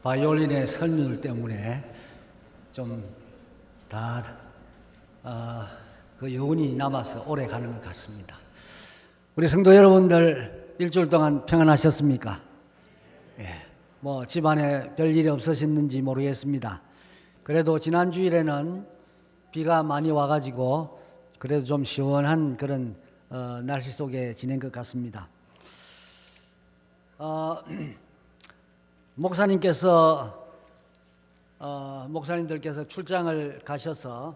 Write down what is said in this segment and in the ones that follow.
바이올린의 선율 때문에 좀 다 그 여운이 남아서 오래 가는 것 같습니다. 우리 성도 여러분들 일주일 동안 평안하셨습니까? 예, 뭐 집안에 별일이 없으셨는지 모르겠습니다. 그래도 지난 주일에는 비가 많이 와가지고 그래도 좀 시원한 그런 날씨 속에 지낸 것 같습니다. 목사님들께서 출장을 가셔서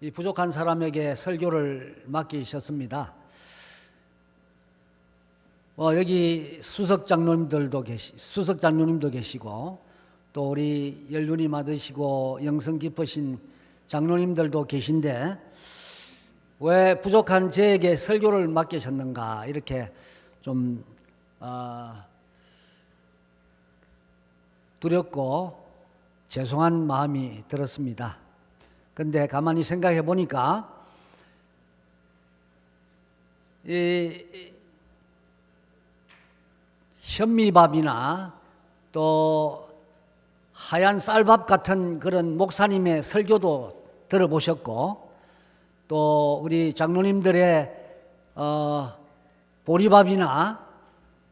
이 부족한 사람에게 설교를 맡기셨습니다. 여기 수석 장로님도 계시고 또 우리 연륜이 많으시고 영성 깊으신 장로님들도 계신데 왜 부족한 저에게 설교를 맡기셨는가 이렇게 좀 두렵고 죄송한 마음이 들었습니다. 그런데 가만히 생각해 보니까 이 현미밥이나 또 하얀 쌀밥 같은 그런 목사님의 설교도 들어보셨고 또 우리 장로님들의 보리밥이나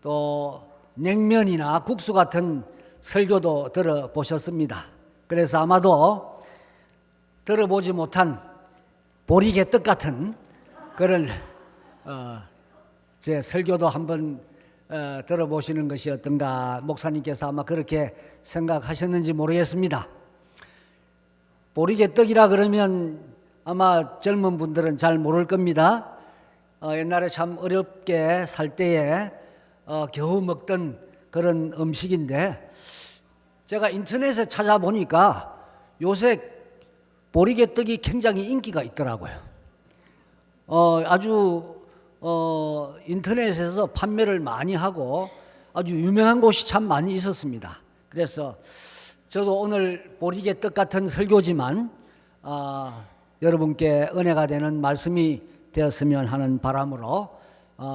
또 냉면이나 국수 같은 설교도 들어보셨습니다. 그래서 아마도 들어보지 못한 보리개떡 같은 그런 제 설교도 한번 들어보시는 것이 어떤가 목사님께서 아마 그렇게 생각하셨는지 모르겠습니다. 보리개떡이라 그러면 아마 젊은 분들은 잘 모를 겁니다. 옛날에 참 어렵게 살 때에 겨우 먹던 그런 음식인데 제가 인터넷에 찾아보니까 요새 보리개떡이 굉장히 인기가 있더라고요. 아주 인터넷에서 판매를 많이 하고 아주 유명한 곳이 참 많이 있었습니다. 그래서 저도 오늘 보리개떡 같은 설교지만 여러분께 은혜가 되는 말씀이 되었으면 하는 바람으로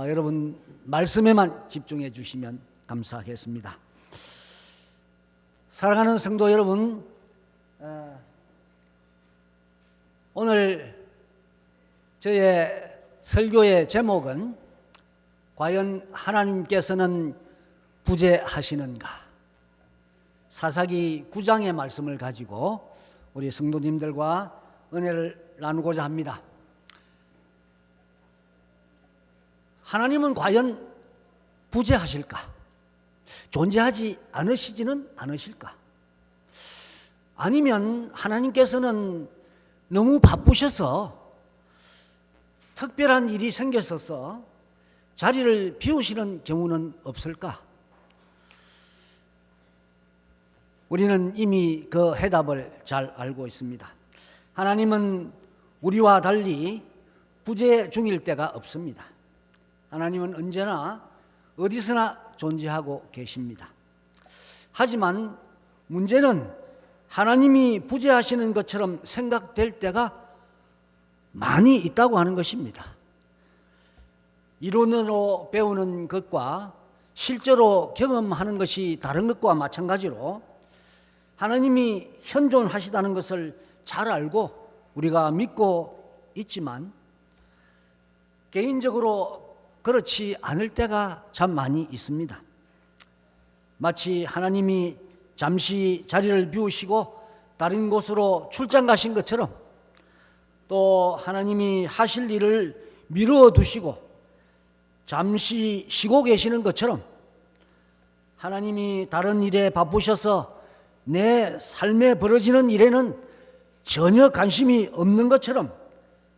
여러분 말씀에만 집중해 주시면 감사하겠습니다. 사랑하는 성도 여러분, 오늘 저의 설교의 제목은 과연 하나님께서는 부재하시는가? 사사기 9장의 말씀을 가지고 우리 성도님들과 은혜를 나누고자 합니다. 하나님은 과연 부재하실까? 존재하지 않으시지는 않으실까? 아니면 하나님께서는 너무 바쁘셔서 특별한 일이 생겼어서 자리를 비우시는 경우는 없을까? 우리는 이미 그 해답을 잘 알고 있습니다. 하나님은 우리와 달리 부재 중일 때가 없습니다. 하나님은 언제나 어디서나 존재하고 계십니다. 하지만 문제는 하나님이 부재하시는 것처럼 생각될 때가 많이 있다고 하는 것입니다. 이론으로 배우는 것과 실제로 경험하는 것이 다른 것과 마찬가지로 하나님이 현존하시다는 것을 잘 알고 우리가 믿고 있지만 개인적으로 그렇지 않을 때가 참 많이 있습니다. 마치 하나님이 잠시 자리를 비우시고 다른 곳으로 출장 가신 것처럼 또 하나님이 하실 일을 미루어 두시고 잠시 쉬고 계시는 것처럼 하나님이 다른 일에 바쁘셔서 내 삶에 벌어지는 일에는 전혀 관심이 없는 것처럼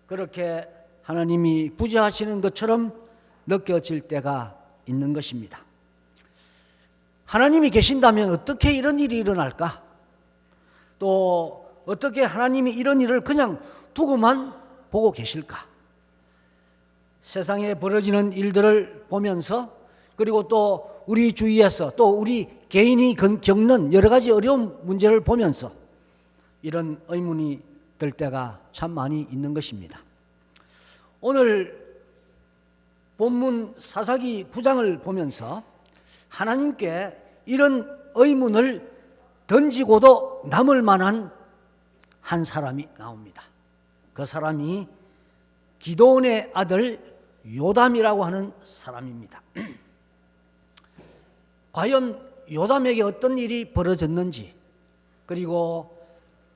그렇게 하나님이 부재하시는 것처럼 느껴질 때가 있는 것입니다. 하나님이 계신다면 어떻게 이런 일이 일어날까? 또 어떻게 하나님이 이런 일을 그냥 두고만 보고 계실까? 세상에 벌어지는 일들을 보면서 그리고 또 우리 주위에서 또 우리 개인이 겪는 여러 가지 어려운 문제를 보면서 이런 의문이 들 때가 참 많이 있는 것입니다. 오늘 본문 사사기 9장을 보면서 하나님께 이런 의문을 던지고도 남을 만한 한 사람이 나옵니다. 그 사람이 기드온의 아들 요담이라고 하는 사람입니다. 과연 요담에게 어떤 일이 벌어졌는지, 그리고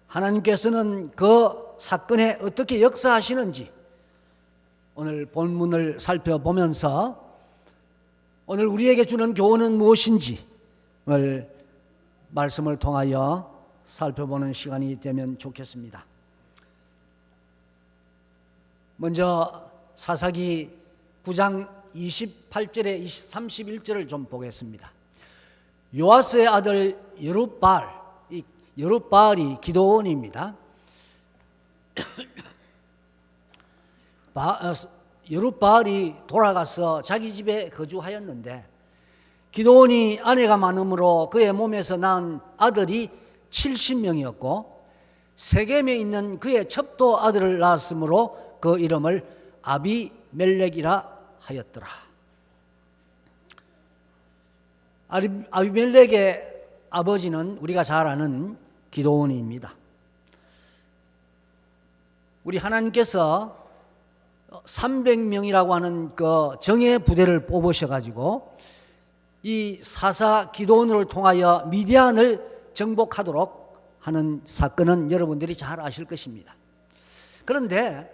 하나님께서는 그 사건에 어떻게 역사하시는지 오늘 본문을 살펴보면서 오늘 우리에게 주는 교훈은 무엇인지 오늘 말씀을 통하여 살펴보는 시간이 되면 좋겠습니다. 먼저 사사기 9장 28절에 31절을 좀 보겠습니다. 요아스의 아들 여룹바알, 이 여룹바알이 기드온입니다. 여룹바알이 돌아가서 자기 집에 거주하였는데 기드온이 아내가 많으므로 그의 몸에서 낳은 아들이 70명이었고 세겜에 있는 그의 첩도 아들을 낳았으므로 그 이름을 아비멜렉이라 하였더라. 아비멜렉의 아버지는 우리가 잘 아는 기드온입니다. 우리 하나님께서 300명이라고 하는 그 정예 부대를 뽑으셔가지고 이 사사 기드온을 통하여 미디안을 정복하도록 하는 사건은 여러분들이 잘 아실 것입니다. 그런데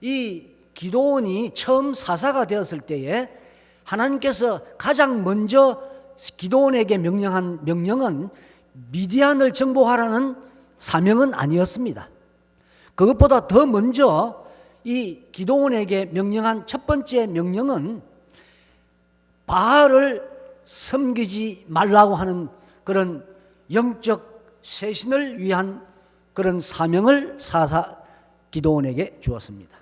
이 기드온이 처음 사사가 되었을 때에 하나님께서 가장 먼저 기드온에게 명령한 명령은 미디안을 정복하라는 사명은 아니었습니다. 그것보다 더 먼저 이 기드온에게 명령한 첫 번째 명령은 바알을 섬기지 말라고 하는 그런 영적 쇄신을 위한 그런 사명을 사사 기드온에게 주었습니다.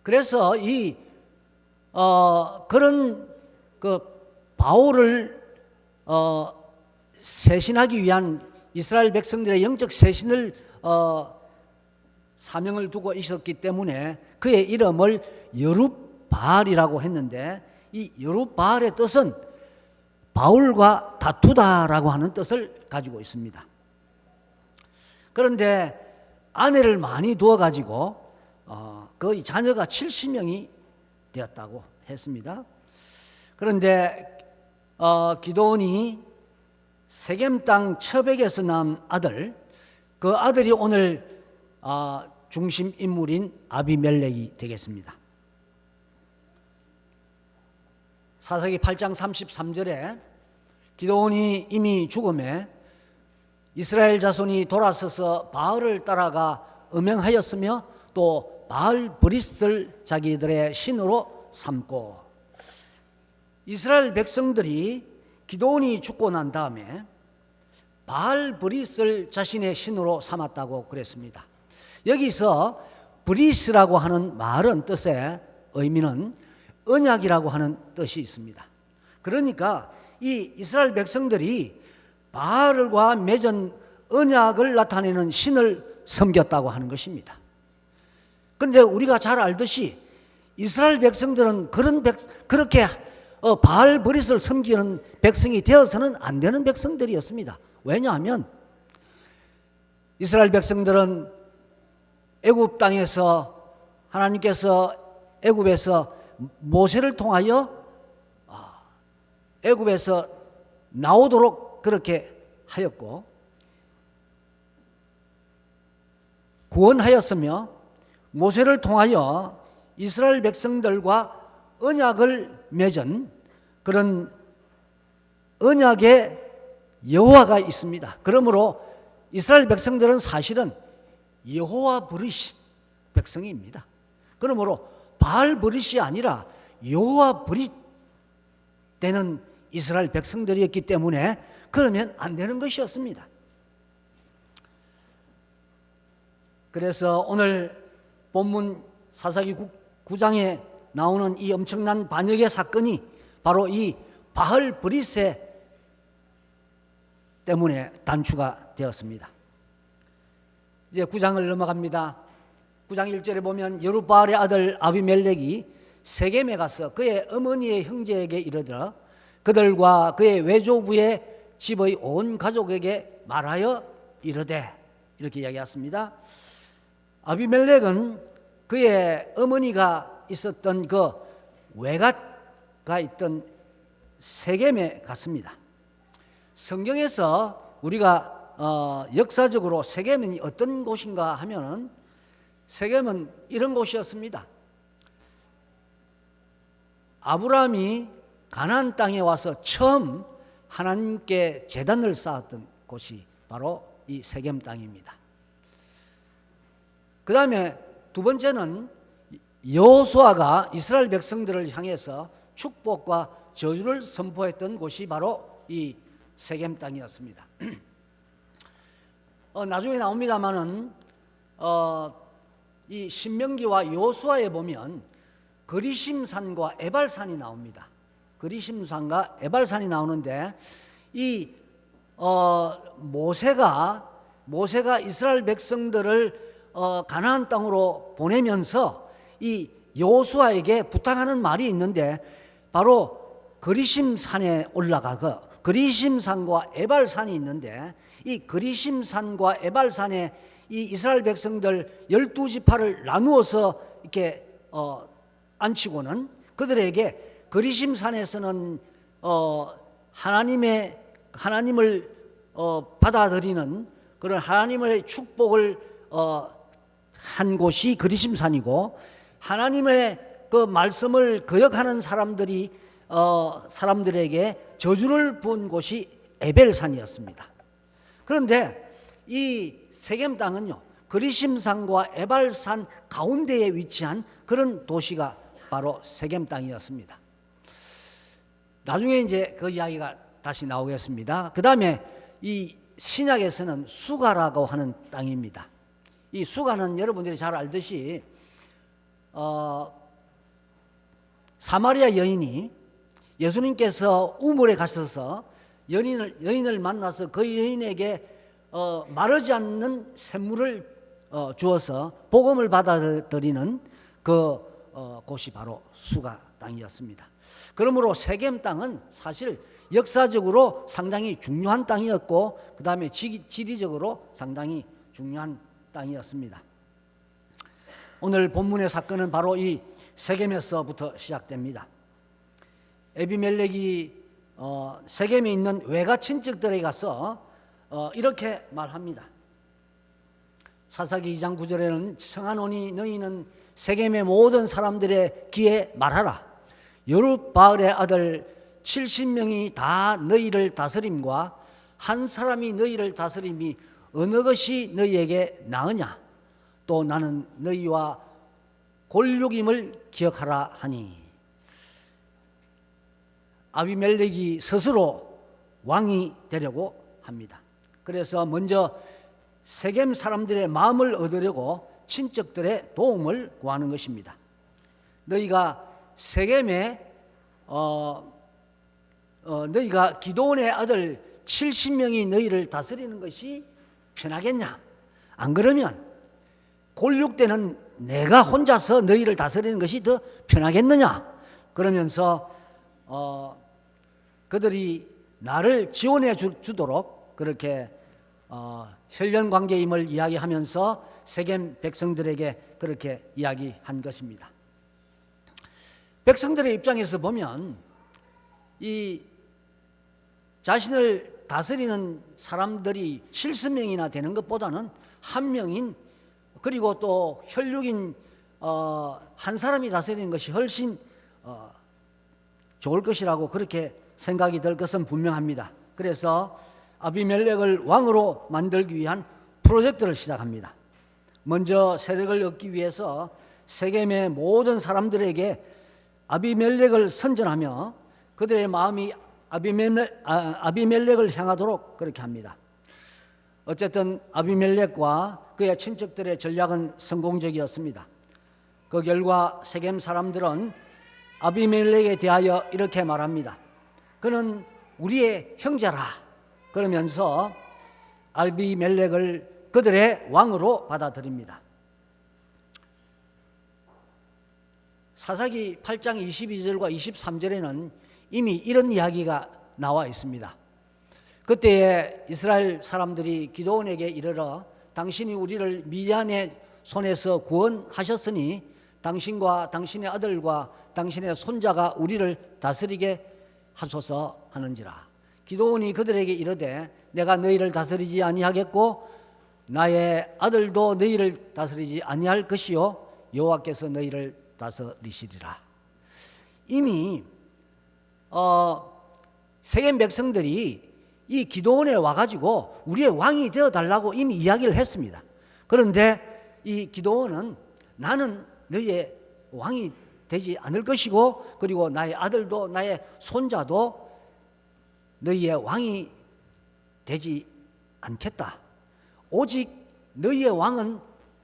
그래서 그런 그 바울을 쇄신하기 위한 이스라엘 백성들의 영적 쇄신을 사명을 두고 있었기 때문에 그의 이름을 여룹바알이라고 했는데 이 여룹바알의 뜻은 바울과 다투다라고 하는 뜻을 가지고 있습니다. 그런데 아내를 많이 두어가지고 거의 자녀가 70명이 되었다고 했습니다. 그런데 기드온이 세겜 땅 처백에서 낳은 아들, 그 아들이 오늘 중심 인물인 아비멜렉이 되겠습니다. 사사기 8장 33절에 기드온이 이미 죽음에 이스라엘 자손이 돌아서서 바알을 따라가 음행하였으며 또 바알 브릿을 자기들의 신으로 삼고, 이스라엘 백성들이 기드온이 죽고 난 다음에 바알 브릿을 자신의 신으로 삼았다고 그랬습니다. 여기서 브릿이라고 하는 말은 뜻의 의미는 언약이라고 하는 뜻이 있습니다. 그러니까 이 이스라엘 백성들이 바알과 맺은 언약을 나타내는 신을 섬겼다고 하는 것입니다. 그런데 우리가 잘 알듯이 이스라엘 백성들은 그렇게 바알 브릿을 섬기는 백성이 되어서는 안 되는 백성들이었습니다. 왜냐하면 이스라엘 백성들은 애굽 땅에서 하나님께서 애굽에서 모세를 통하여 애굽에서 나오도록 그렇게 하였고 구원하였으며 모세를 통하여 이스라엘 백성들과 언약을 맺은 그런 언약의 여호와가 있습니다. 그러므로 이스라엘 백성들은 사실은 여호와 브릿 백성입니다. 그러므로 바알 브릿이 아니라 여호와 브릿 되는 이스라엘 백성들이었기 때문에 그러면 안 되는 것이었습니다. 그래서 오늘 본문 사사기 9장에 나오는 이 엄청난 반역의 사건이 바로 이 바알 브릿의 때문에 단추가 되었습니다. 이제 9장을 넘어갑니다. 9장 1절에 보면 여룹바알의 아들 아비멜렉이 세겜에 가서 그의 어머니의 형제에게 이르더라 그들과 그의 외조부의 집의 온 가족에게 말하여 이르되, 이렇게 이야기했습니다. 아비멜렉은 그의 어머니가 있었던 그 외갓가 있던 세겜에 갔습니다. 성경에서 우리가 역사적으로 세겜이 어떤 곳인가 하면은 세겜은 이런 곳이었습니다. 아브라함이 가나안 땅에 와서 처음 하나님께 제단을 쌓았던 곳이 바로 이 세겜 땅입니다. 그 다음에 두 번째는 여호수아가 이스라엘 백성들을 향해서 축복과 저주를 선포했던 곳이 바로 이 세겜 땅이었습니다. 나중에 나옵니다마는 이 신명기와 여호수아에 보면 그리심산과 에발산이 나옵니다. 그리심산과 에발산이 나오는데 이 모세가 이스라엘 백성들을 가나안 땅으로 보내면서 이 여호수아에게 부탁하는 말이 있는데 바로 그리심산에 올라가고 그리심산과 에발산이 있는데 이 그리심산과 에발산에 이 이스라엘 백성들 12지파를 나누어서 이렇게 앉히고는 그들에게 그리심산에서는 하나님을 받아들이는 그런 하나님의 축복을 한 곳이 그리심산이고, 하나님의 그 말씀을 거역하는 사람들에게 저주를 부은 곳이 에벨산이었습니다. 그런데 이 세겜 땅은요, 그리심산과 에발산 가운데에 위치한 그런 도시가 바로 세겜 땅이었습니다. 나중에 이제 그 이야기가 다시 나오겠습니다. 그 다음에 이 신약에서는 수가라고 하는 땅입니다. 이 수가는 여러분들이 잘 알듯이 사마리아 여인이 예수님께서 우물에 가셔서 여인을 만나서 그 여인에게 마르지 않는 샘물을 주어서 복음을 받아들이는 그 곳이 바로 수가 땅이었습니다. 그러므로 세겜 땅은 사실 역사적으로 상당히 중요한 땅이었고, 그 다음에 지리적으로 상당히 중요한 땅이었습니다. 오늘 본문의 사건은 바로 이 세겜에서부터 시작됩니다. 에비멜렉이 세겜에 있는 외가 친척들에게 가서 이렇게 말합니다. 사사기 2장 9절에는 청하노니 너희는 세겜의 모든 사람들의 귀에 말하라. 여룻바알의 아들 70명이 다 너희를 다스림과 한 사람이 너희를 다스림이 어느 것이 너희에게 나으냐? 또 나는 너희와 골육임을 기억하라 하니. 아비멜렉이 스스로 왕이 되려고 합니다. 그래서 먼저 세겜 사람들의 마음을 얻으려고 친척들의 도움을 구하는 것입니다. 너희가 세겜에 너희가 기드온의 아들 70명이 너희를 다스리는 것이 편하겠냐? 안 그러면 골육되는 내가 혼자서 너희를 다스리는 것이 더 편하겠느냐? 그러면서 그들이 나를 지원해 주도록 그렇게 혈연 관계임을 이야기하면서 세겜 백성들에게 그렇게 이야기한 것입니다. 백성들의 입장에서 보면 이 자신을 다스리는 사람들이 70명이나 되는 것보다는 한 명인, 그리고 또 혈육인 한 사람이 다스리는 것이 훨씬 좋을 것이라고 그렇게 생각이 들 것은 분명합니다. 그래서 아비멜렉을 왕으로 만들기 위한 프로젝트를 시작합니다. 먼저 세력을 얻기 위해서 세겜의 모든 사람들에게 아비멜렉을 선전하며 그들의 마음이 아비멜렉을 향하도록 그렇게 합니다. 어쨌든 아비멜렉과 그의 친척들의 전략은 성공적이었습니다. 그 결과 세겜 사람들은 아비멜렉에 대하여 이렇게 말합니다. 그는 우리의 형제라. 그러면서 아비멜렉을 그들의 왕으로 받아들입니다. 사사기 8장 22절과 23절에는 이미 이런 이야기가 나와 있습니다. 그때에 이스라엘 사람들이 기드온에게 이르러 당신이 우리를 미디안의 손에서 구원하셨으니 당신과 당신의 아들과 당신의 손자가 우리를 다스리게 하소서 하는지라. 기드온이 그들에게 이르되 내가 너희를 다스리지 아니하겠고 나의 아들도 너희를 다스리지 아니할 것이요 여호와께서 너희를 다스리시리라. 이미 세겜 백성들이 이 기드온에 와가지고 우리의 왕이 되어달라고 이미 이야기를 했습니다. 그런데 이 기드온은 나는 너희의 왕이 되지 않을 것이고 그리고 나의 아들도 나의 손자도 너희의 왕이 되지 않겠다. 오직 너희의 왕은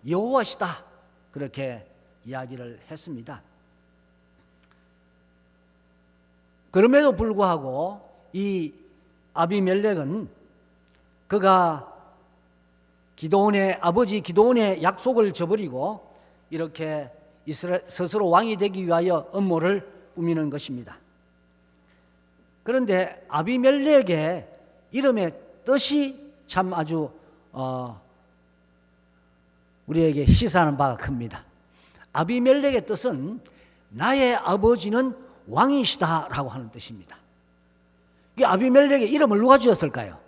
여호와시다. 그렇게 이야기를 했습니다. 그럼에도 불구하고 이 아비멜렉은 그가 기드온의 아버지 기드온의 약속을 저버리고 이렇게 스스로 왕이 되기 위하여 음모를 꾸미는 것입니다. 그런데 아비멜렉의 이름의 뜻이 참 아주 우리에게 시사하는 바가 큽니다. 아비멜렉의 뜻은 나의 아버지는 왕이시다라고 하는 뜻입니다. 이 아비멜렉의 이름을 누가 지었을까요?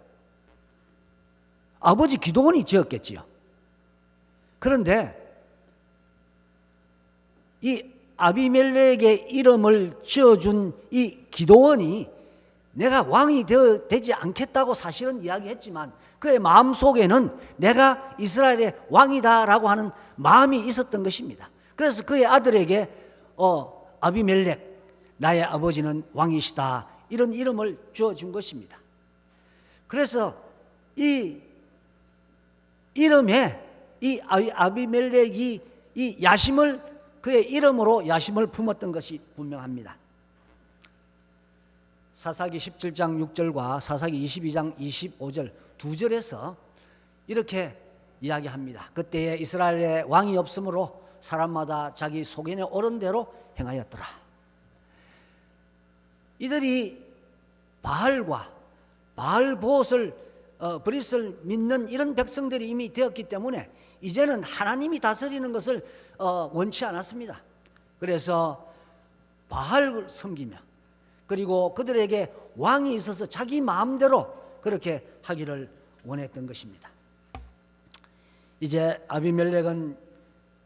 아버지 기드온이 지었겠지요. 그런데 이 아비멜렉의 이름을 지어준 이 기드온이 내가 왕이 되지 않겠다고 사실은 이야기했지만 그의 마음속에는 내가 이스라엘의 왕이다라고 하는 마음이 있었던 것입니다. 그래서 그의 아들에게 아비멜렉 나의 아버지는 왕이시다 이런 이름을 주어준 것입니다. 그래서 이 이름에 이 아비멜렉이 이 야심을 그의 이름으로 야심을 품었던 것이 분명합니다. 사사기 17장 6절과 사사기 22장 25절 두 절에서 이렇게 이야기합니다. 그때에 이스라엘에 왕이 없으므로 사람마다 자기 소견에 옳은 대로 행하였더라. 이들이 바알과 바알봇을 브릿을 믿는 이런 백성들이 이미 되었기 때문에 이제는 하나님이 다스리는 것을 원치 않았습니다. 그래서 바알을 섬기며 그리고 그들에게 왕이 있어서 자기 마음대로 그렇게 하기를 원했던 것입니다. 이제 아비멜렉은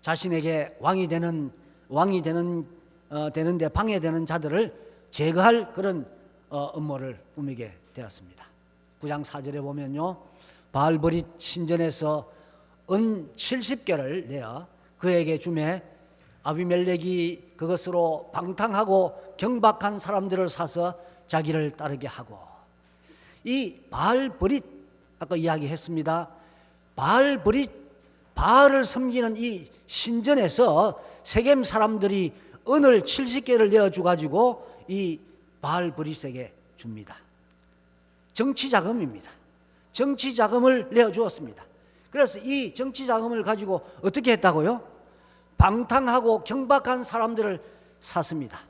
자신에게 왕이 되는데 방해되는 자들을 제거할 그런 음모를 꾸미게 되었습니다. 9장 4절에 보면요, 바알브릿 신전에서 은 70개를 내어 그에게 주매 아비멜렉이 그것으로 방탕하고 경박한 사람들을 사서 자기를 따르게 하고, 이 바알브릿 아까 이야기했습니다. 바알브릿 바알을 섬기는 이 신전에서 세겜 사람들이 은을 70개를 내어주 가지고 이 바알브릿에게 줍니다. 정치 자금입니다. 정치 자금을 내어주었습니다. 그래서 이 정치 자금을 가지고 어떻게 했다고요? 방탕하고 경박한 사람들을 샀습니다.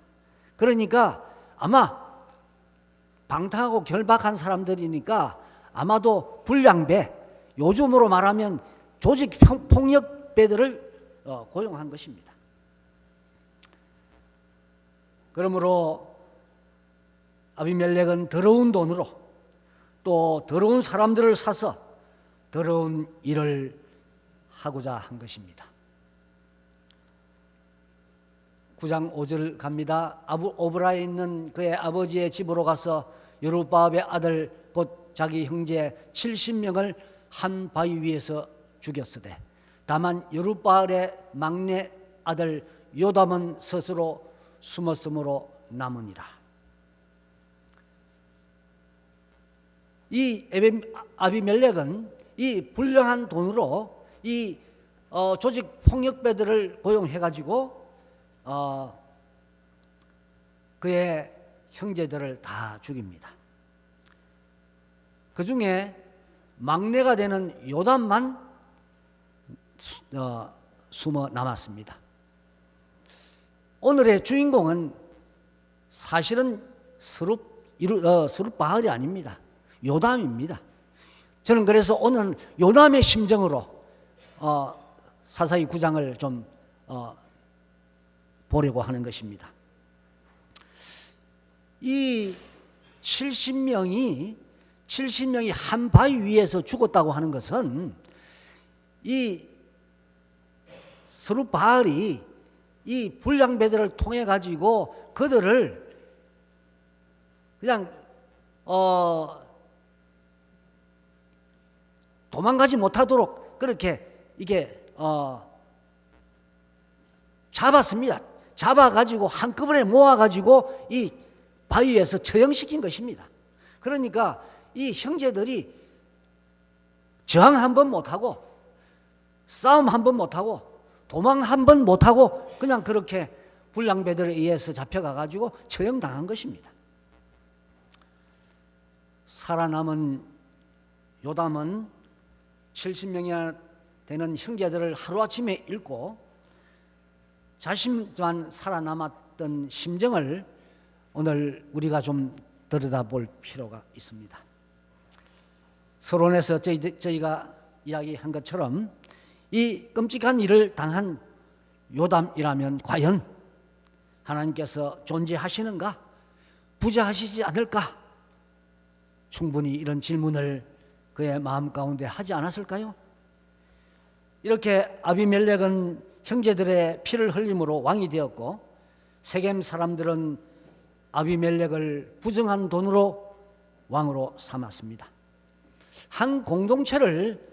그러니까 아마 방탕하고 결박한 사람들이니까 아마도 불량배, 요즘으로 말하면 조직 폭력배들을 고용한 것입니다. 그러므로 아비멜렉은 더러운 돈으로 또 더러운 사람들을 사서 더러운 일을 하고자 한 것입니다. 9장 5절 갑니다. 오브라에 있는 그의 아버지의 집으로 가서 여룹바알의 아들 곧 자기 형제 70명을 한 바위 위에서 죽였으되 다만 여룹바알의 막내 아들 요담은 스스로 숨었으므로 남으니라. 이 아비멜렉은 이 불량한 돈으로 이 조직 폭력배들을 고용해가지고 그의 형제들을 다 죽입니다. 그 중에 막내가 되는 요담만 숨어 남았습니다. 오늘의 주인공은 사실은 스룹바알이 아닙니다. 요담입니다. 저는 그래서 오늘 요담의 심정으로 사사기 9장을 좀 보려고 하는 것입니다. 이 70명이 한 바위 위에서 죽었다고 하는 것은 이 스룹바알이 이 불량배들을 통해 가지고 그들을 그냥 도망가지 못하도록 그렇게 이게 잡았습니다. 잡아가지고 한꺼번에 모아가지고 이 바위에서 처형시킨 것입니다. 그러니까 이 형제들이 저항 한 번 못하고 싸움 한 번 못하고 도망 한 번 못하고 그냥 그렇게 불량배들에 의해서 잡혀가가지고 처형당한 것입니다. 살아남은 요담은 70명이나 되는 형제들을 하루아침에 잃고 자신만 살아남았던 심정을 오늘 우리가 좀 들여다볼 필요가 있습니다. 서론에서 저희가 이야기한 것처럼 이 끔찍한 일을 당한 요담이라면 과연 하나님께서 존재하시는가? 부재하시지 않을까? 충분히 이런 질문을 그의 마음 가운데 하지 않았을까요? 이렇게 아비멜렉은 형제들의 피를 흘림으로 왕이 되었고 세겜 사람들은 아비멜렉을 부정한 돈으로 왕으로 삼았습니다. 한 공동체를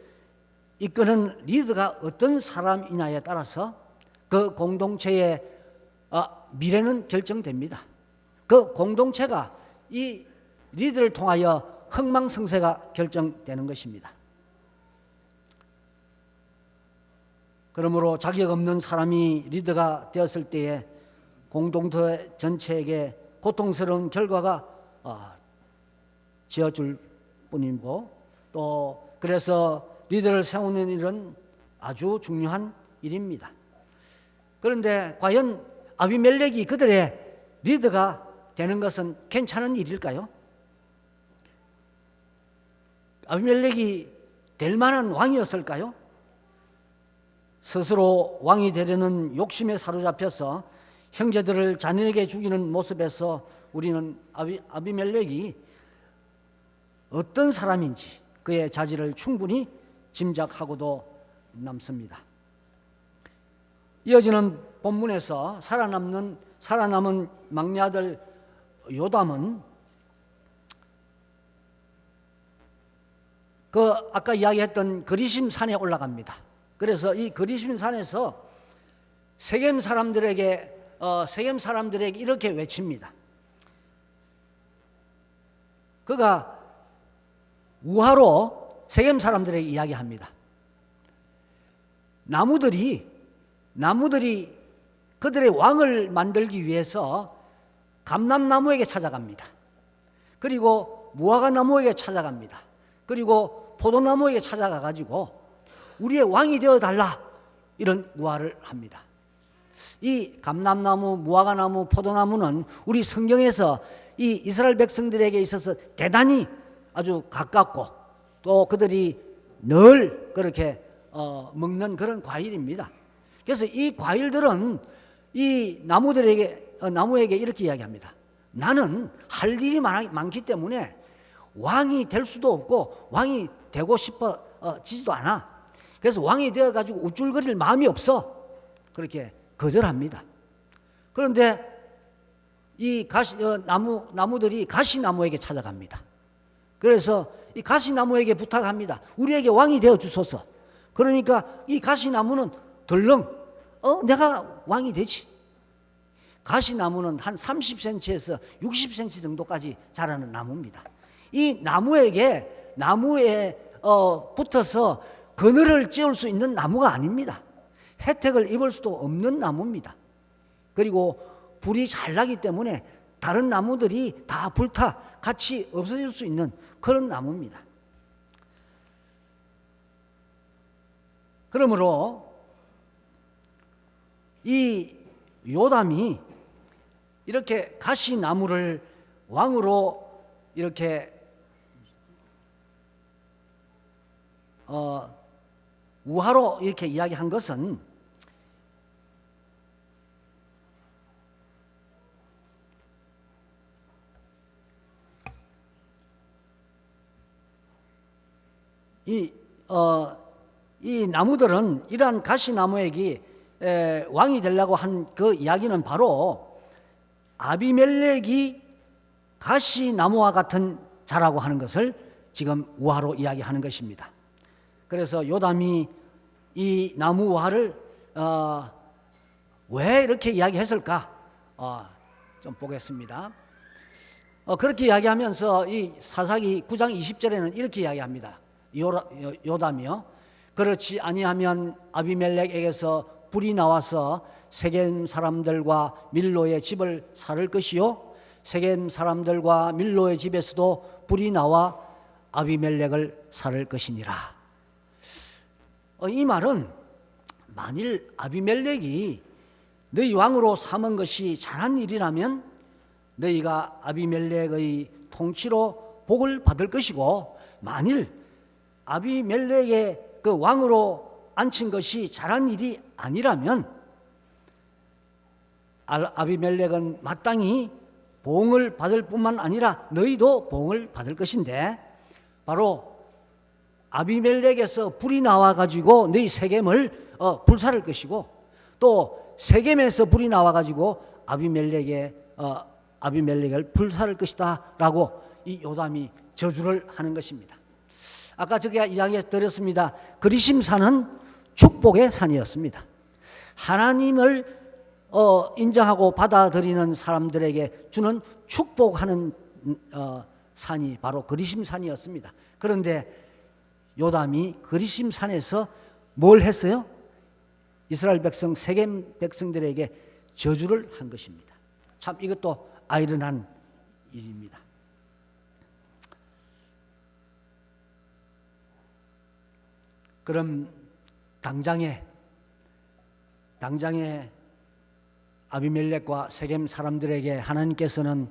이끄는 리더가 어떤 사람이냐에 따라서 그 공동체의 미래는 결정됩니다. 그 공동체가 이 리더를 통하여 흥망성쇠가 결정되는 것입니다. 그러므로 자격 없는 사람이 리더가 되었을 때에 공동체 전체에게 고통스러운 결과가 지어줄 뿐이고 또 그래서 리더를 세우는 일은 아주 중요한 일입니다. 그런데 과연 아비멜렉이 그들의 리더가 되는 것은 괜찮은 일일까요? 아비멜렉이 될 만한 왕이었을까요? 스스로 왕이 되려는 욕심에 사로잡혀서 형제들을 잔인하게 죽이는 모습에서 우리는 아비멜렉이 어떤 사람인지 그의 자질을 충분히 짐작하고도 남습니다. 이어지는 본문에서 살아남은 막내 아들 요담은 그 아까 이야기했던 그리심 산에 올라갑니다. 그래서 이 그리심 산에서 세겜 사람들에게 이렇게 외칩니다. 그가 우화로 세겜 사람들에게 이야기합니다. 나무들이 그들의 왕을 만들기 위해서 감람나무에게 찾아갑니다. 그리고 무화과나무에게 찾아갑니다. 그리고 포도나무에게 찾아가 가지고 우리의 왕이 되어달라 이런 우화를 합니다. 이 감람나무, 무화과나무, 포도나무는 우리 성경에서 이 이스라엘 백성들에게 있어서 대단히 아주 가깝고 또 그들이 늘 그렇게 먹는 그런 과일입니다. 그래서 이 과일들은 이 나무에게 이렇게 이야기합니다. 나는 할 일이 많기 때문에 왕이 될 수도 없고 왕이 되고 싶어지지도 않아. 그래서 왕이 되어가지고 우쭐거릴 마음이 없어. 그렇게 거절합니다. 그런데 이 나무들이 가시나무에게 찾아갑니다. 그래서 이 가시나무에게 부탁합니다. 우리에게 왕이 되어 주소서. 그러니까 이 가시나무는 덜렁 내가 왕이 되지. 가시나무는 한 30cm에서 60cm 정도까지 자라는 나무입니다. 이 나무에 붙어서 그늘을 쬐울 수 있는 나무가 아닙니다. 혜택을 입을 수도 없는 나무입니다. 그리고 불이 잘 나기 때문에 다른 나무들이 다 불타 같이 없어질 수 있는 그런 나무입니다. 그러므로 이 요담이 이렇게 가시나무를 왕으로 이렇게 우화로 이렇게 이야기한 것은 이 나무들은 이러한 가시나무에게 왕이 되려고 한 그 이야기는 바로 아비멜렉이 가시나무와 같은 자라고 하는 것을 지금 우화로 이야기하는 것입니다. 그래서 요담이 이 나무 우화를 왜 이렇게 이야기했을까? 좀 보겠습니다. 그렇게 이야기하면서 이 사사기 9장 20절에는 이렇게 이야기합니다. 요담이요. 그렇지 아니하면 아비멜렉에게서 불이 나와서 세겜 사람들과 밀로의 집을 살을 것이요 세겜 사람들과 밀로의 집에서도 불이 나와 아비멜렉을 살을 것이니라. 이 말은 만일 아비멜렉이 너희 왕으로 삼은 것이 잘한 일이라면 너희가 아비멜렉의 통치로 복을 받을 것이고, 만일 아비멜렉의 그 왕으로 앉힌 것이 잘한 일이 아니라면 아비멜렉은 마땅히 보응을 받을 뿐만 아니라 너희도 보응을 받을 것인데, 바로 아비멜렉에서 불이 나와가지고 너희 세겜을 불살을 것이고, 또 세겜에서 불이 나와가지고 아비멜렉을 불살을 것이다 라고 이 요담이 저주를 하는 것입니다. 아까 제가 이야기 드렸습니다. 그리심산은 축복의 산이었습니다. 하나님을 인정하고 받아들이는 사람들에게 주는 축복하는 산이 바로 그리심산이었습니다. 그런데 요담이 그리심산에서 뭘 했어요? 이스라엘 백성, 세겜 백성들에게 저주를 한 것입니다. 참 이것도 아이러니한 일입니다. 그럼 당장에 아비멜렉과 세겜 사람들에게 하나님께서는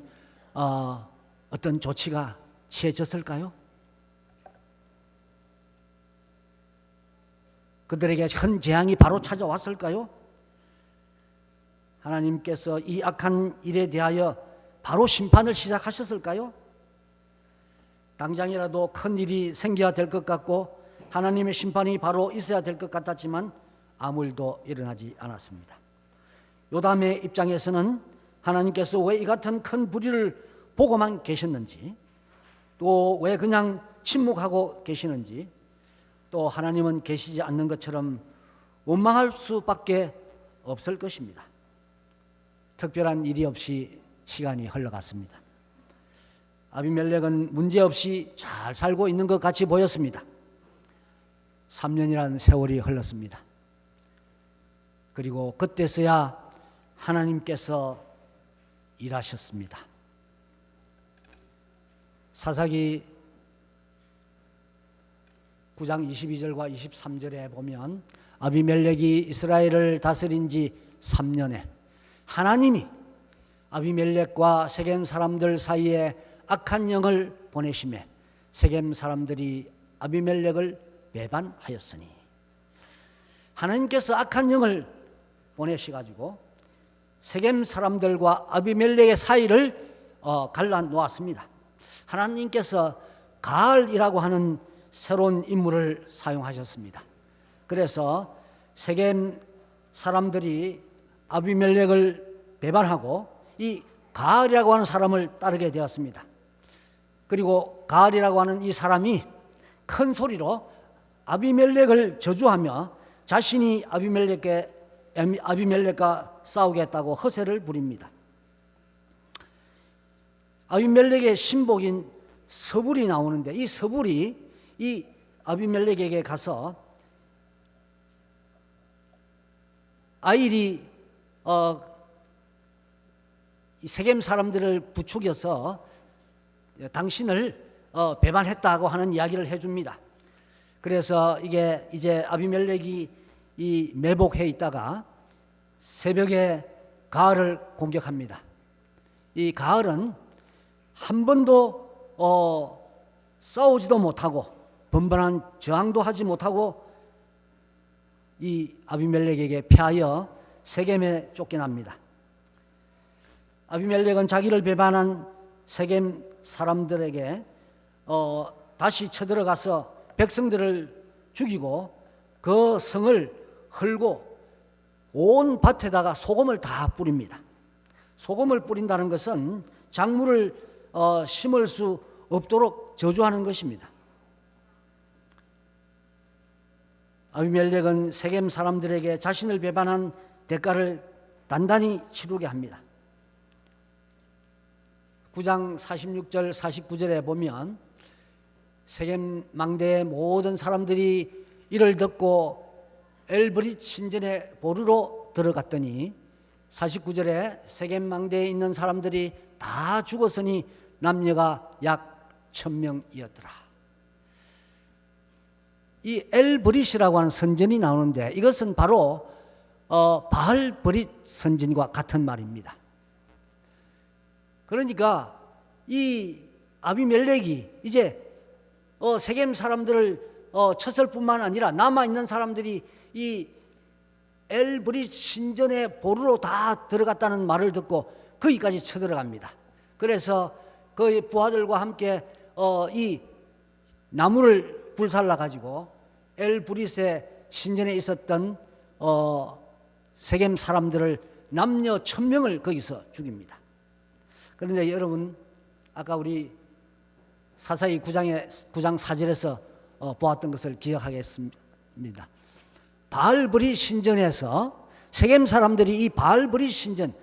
어떤 조치가 취해졌을까요? 그들에게 큰 재앙이 바로 찾아왔을까요? 하나님께서 이 악한 일에 대하여 바로 심판을 시작하셨을까요? 당장이라도 큰 일이 생겨야 될 것 같고 하나님의 심판이 바로 있어야 될 것 같았지만 아무 일도 일어나지 않았습니다. 요담의 입장에서는 하나님께서 왜 이 같은 큰 불의를 보고만 계셨는지, 또 왜 그냥 침묵하고 계시는지, 또 하나님은 계시지 않는 것처럼 원망할 수밖에 없을 것입니다. 특별한 일이 없이 시간이 흘러갔습니다. 아비멜렉은 문제없이 잘 살고 있는 것 같이 보였습니다. 3년이라는 세월이 흘렀습니다. 그리고 그때서야 하나님께서 일하셨습니다. 사사기 9장 22절과 23절에 보면 아비멜렉이 이스라엘을 다스린 지 3년에 하나님이 아비멜렉과 세겜 사람들 사이에 악한 영을 보내심에 세겜 사람들이 아비멜렉을 배반하였으니, 하나님께서 악한 영을 보내셔가지고 세겜 사람들과 아비멜렉의 사이를 갈라 놓았습니다. 하나님께서 가알이라고 하는 새로운 인물을 사용하셨습니다. 그래서 세겜 사람들이 아비멜렉을 배반하고 이 가알이라고 하는 사람을 따르게 되었습니다. 그리고 가알이라고 하는 이 사람이 큰 소리로 아비멜렉을 저주하며 자신이 아비멜렉과 싸우겠다고 허세를 부립니다. 아비멜렉의 신복인 서불이 나오는데, 이 서불이 이 아비멜렉에게 가서 아일이 세겜 사람들을 부추겨서 당신을 배반했다고 하는 이야기를 해줍니다. 그래서 이게 이제 아비멜렉이 이 매복해 있다가 새벽에 가을을 공격합니다. 이 가을은 한 번도 싸우지도 못하고 번번한 저항도 하지 못하고 이 아비멜렉에게 패하여 세겜에 쫓겨납니다. 아비멜렉은 자기를 배반한 세겜 사람들에게 다시 쳐들어가서 백성들을 죽이고 그 성을 헐고 온 밭에다가 소금을 다 뿌립니다. 소금을 뿌린다는 것은 작물을 심을 수 없도록 저주하는 것입니다. 아비멜렉은 세겜 사람들에게 자신을 배반한 대가를 단단히 치르게 합니다. 9장 46절 49절에 보면 세겜 망대의 모든 사람들이 이를 듣고 엘브릿 신전에 보르러 들어갔더니 49절에 세겜 망대에 있는 사람들이 다 죽었으니 남녀가 약 1000명이었더라. 이 엘브릿이라고 하는 선전이 나오는데 이것은 바로 바알브릿 선전과 같은 말입니다. 그러니까 이 아비멜렉이 이제 세겜 사람들을 쳤을 뿐만 아니라 남아있는 사람들이 이 엘브릿 신전에 보르러 다 들어갔다는 말을 듣고 거기까지 쳐들어갑니다. 그래서 그 부하들과 함께 이 나무를 불살라 가지고 엘브릿의 신전에 있었던 세겜 사람들을 남녀 1000명을 거기서 죽입니다. 그런데 여러분 아까 우리 사사기 9장 4절에서 보았던 것을 기억하겠습니다. 바알브릿 신전에서 세겜 사람들이 이 바알브릿 신전,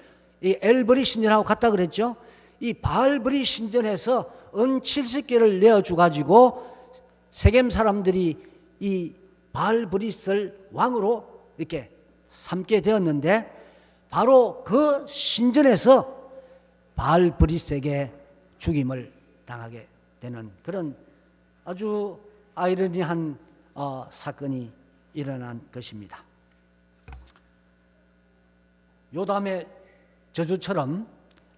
이 엘브릿 신전하고 같다 그랬죠. 이 바알브릿 신전에서 은 70개를 내어주 가지고 세겜 사람들이 이 바알브릿을 왕으로 이렇게 삼게 되었는데 바로 그 신전에서 바알브릿에게 죽임을 당하게 되는 그런 아주 아이러니한 사건이 일어난 것입니다. 요담의 저주처럼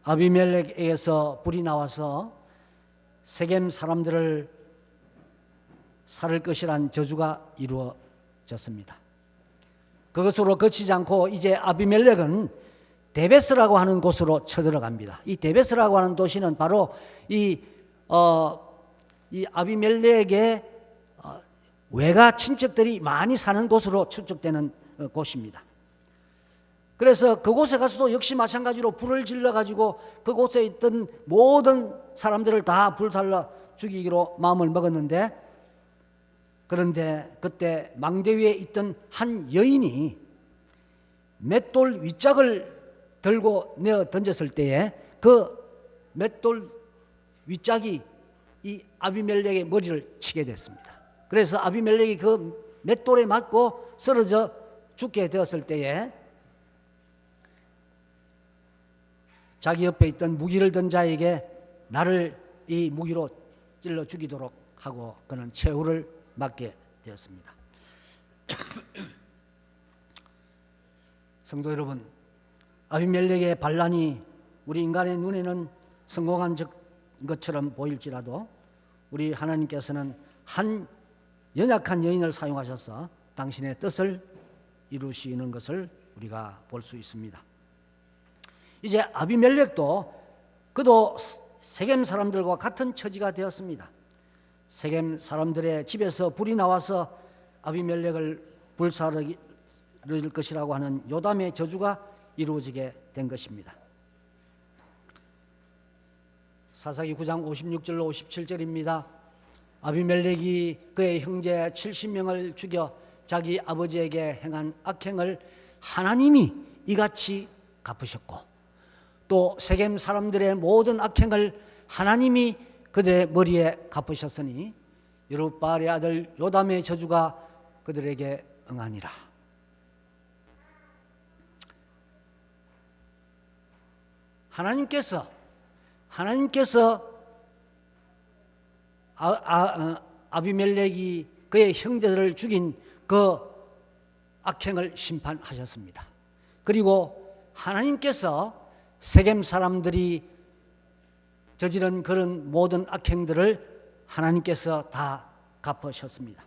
아비멜렉에게서 불이 나와서 세겜 사람들을 살을 것이란 저주가 이루어졌습니다. 그것으로 그치지 않고 이제 아비멜렉은 데베스라고 하는 곳으로 쳐들어갑니다. 이 데베스라고 하는 도시는 바로 이 아비멜렉의 외가 친척들이 많이 사는 곳으로 추측되는 곳입니다. 그래서 그곳에 가서도 역시 마찬가지로 불을 질러가지고 그곳에 있던 모든 사람들을 다 불살라 죽이기로 마음을 먹었는데 그런데 그때 망대 위에 있던 한 여인이 맷돌 윗짝을 들고 내어 던졌을 때에 그 맷돌 윗짝이 이 아비멜렉의 머리를 치게 됐습니다. 그래서 아비멜렉이 그 맷돌에 맞고 쓰러져 죽게 되었을 때에 자기 옆에 있던 무기를 든 자에게 나를 이 무기로 찔러 죽이도록 하고 그는 최후를 맞게 되었습니다. 성도 여러분, 아비멜렉의 반란이 우리 인간의 눈에는 성공한 것처럼 보일지라도 우리 하나님께서는 한 연약한 여인을 사용하셔서 당신의 뜻을 이루시는 것을 우리가 볼 수 있습니다. 이제 아비멜렉도 그도 세겜 사람들과 같은 처지가 되었습니다. 세겜 사람들의 집에서 불이 나와서 아비멜렉을 불사를 것이라고 하는 요담의 저주가 이루어지게 된 것입니다. 사사기 9장 56절로 57절입니다. 아비멜렉이 그의 형제 70명을 죽여 자기 아버지에게 행한 악행을 하나님이 이같이 갚으셨고 또 세겜 사람들의 모든 악행을 하나님이 그들의 머리에 갚으셨으니 여룹바알의 아들 요담의 저주가 그들에게 응하니라. 하나님께서 아비멜렉이 그의 형제들을 죽인 그 악행을 심판하셨습니다. 그리고 하나님께서 세겜 사람들이 저지른 그런 모든 악행들을 하나님께서 다 갚으셨습니다.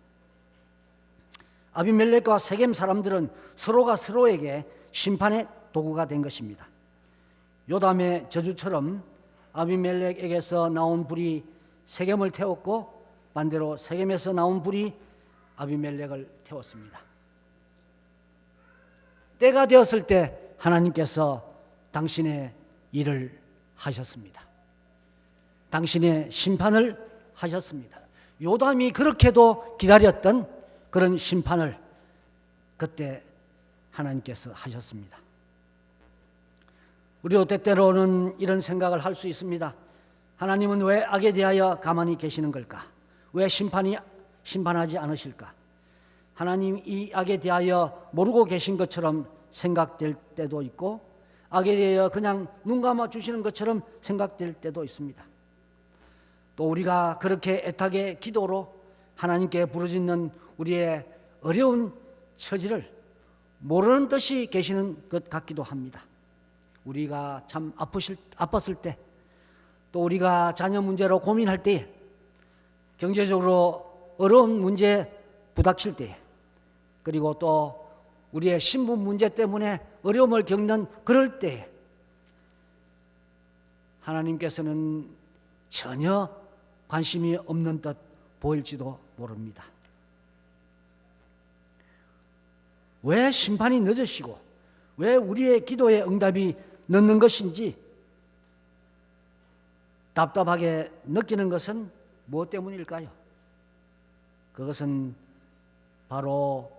아비멜렉과 세겜 사람들은 서로가 서로에게 심판의 도구가 된 것입니다. 요담의 저주처럼 아비멜렉에게서 나온 불이 세겜을 태웠고 반대로 세겜에서 나온 불이 아비멜렉을 태웠습니다. 때가 되었을 때 하나님께서 당신의 일을 하셨습니다. 당신의 심판을 하셨습니다. 요담이 그렇게도 기다렸던 그런 심판을 그때 하나님께서 하셨습니다. 우리도 때때로는 이런 생각을 할 수 있습니다. 하나님은 왜 악에 대하여 가만히 계시는 걸까? 왜 심판하지 않으실까? 하나님 이 악에 대하여 모르고 계신 것처럼 생각될 때도 있고 악에 대하여 그냥 눈 감아 주시는 것처럼 생각될 때도 있습니다. 또 우리가 그렇게 애타게 기도로 하나님께 부르짖는 우리의 어려운 처지를 모르는 듯이 계시는 것 같기도 합니다. 우리가 참 아팠을 때, 또 우리가 자녀 문제로 고민할 때에, 경제적으로 어려운 문제에 부닥칠 때에, 그리고 또 우리의 신분 문제 때문에 어려움을 겪는 그럴 때에 하나님께서는 전혀 관심이 없는 듯 보일지도 모릅니다. 왜 심판이 늦으시고 왜 우리의 기도의 응답이 늦는 것인지 답답하게 느끼는 것은 무엇 때문일까요? 그것은 바로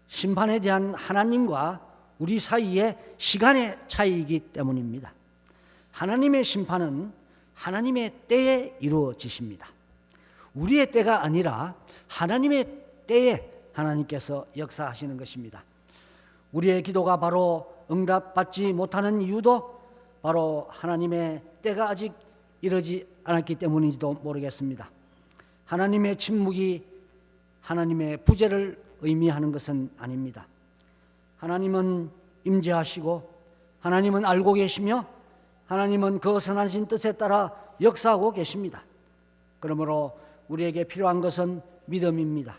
심판에 대한 하나님과 우리 사이의 시간의 차이이기 때문입니다. 하나님의 심판은 하나님의 때에 이루어지십니다. 우리의 때가 아니라 하나님의 때에 하나님께서 역사하시는 것입니다. 우리의 기도가 바로 응답받지 못하는 이유도 바로 하나님의 때가 아직 이르지 않았기 때문인지도 모르겠습니다. 하나님의 침묵이 하나님의 부재를 의미하는 것은 아닙니다. 하나님은 임재하시고 하나님은 알고 계시며 하나님은 그 선하신 뜻에 따라 역사하고 계십니다. 그러므로 우리에게 필요한 것은 믿음입니다.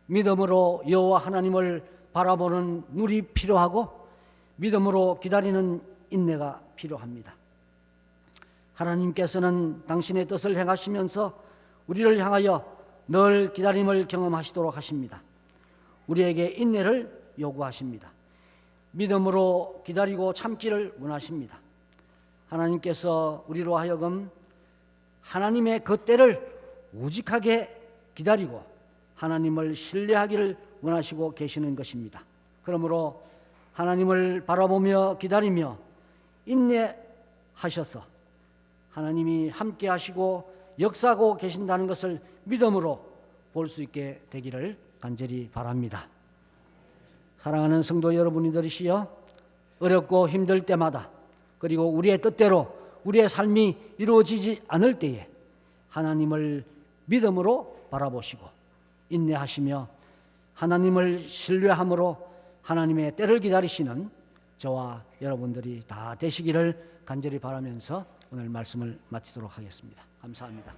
믿음으로 여호와 하나님을 바라보는 눈이 필요하고 믿음으로 기다리는 인내가 필요합니다. 하나님께서는 당신의 뜻을 행하시면서 우리를 향하여 늘 기다림을 경험하시도록 하십니다. 우리에게 인내를 요구하십니다. 믿음으로 기다리고 참기를 원하십니다. 하나님께서 우리로 하여금 하나님의 그 때를 우직하게 기다리고 하나님을 신뢰하기를 원하시고 계시는 것입니다. 그러므로 하나님을 바라보며 기다리며 인내하셔서 하나님이 함께 하시고 역사하고 계신다는 것을 믿음으로 볼 수 있게 되기를 간절히 바랍니다. 사랑하는 성도 여러분들이시여, 어렵고 힘들 때마다 그리고 우리의 뜻대로 우리의 삶이 이루어지지 않을 때에 하나님을 믿음으로 바라보시고 인내하시며 하나님을 신뢰함으로 하나님의 때를 기다리시는 저와 여러분들이 다 되시기를 간절히 바라면서 오늘 말씀을 마치도록 하겠습니다. 감사합니다.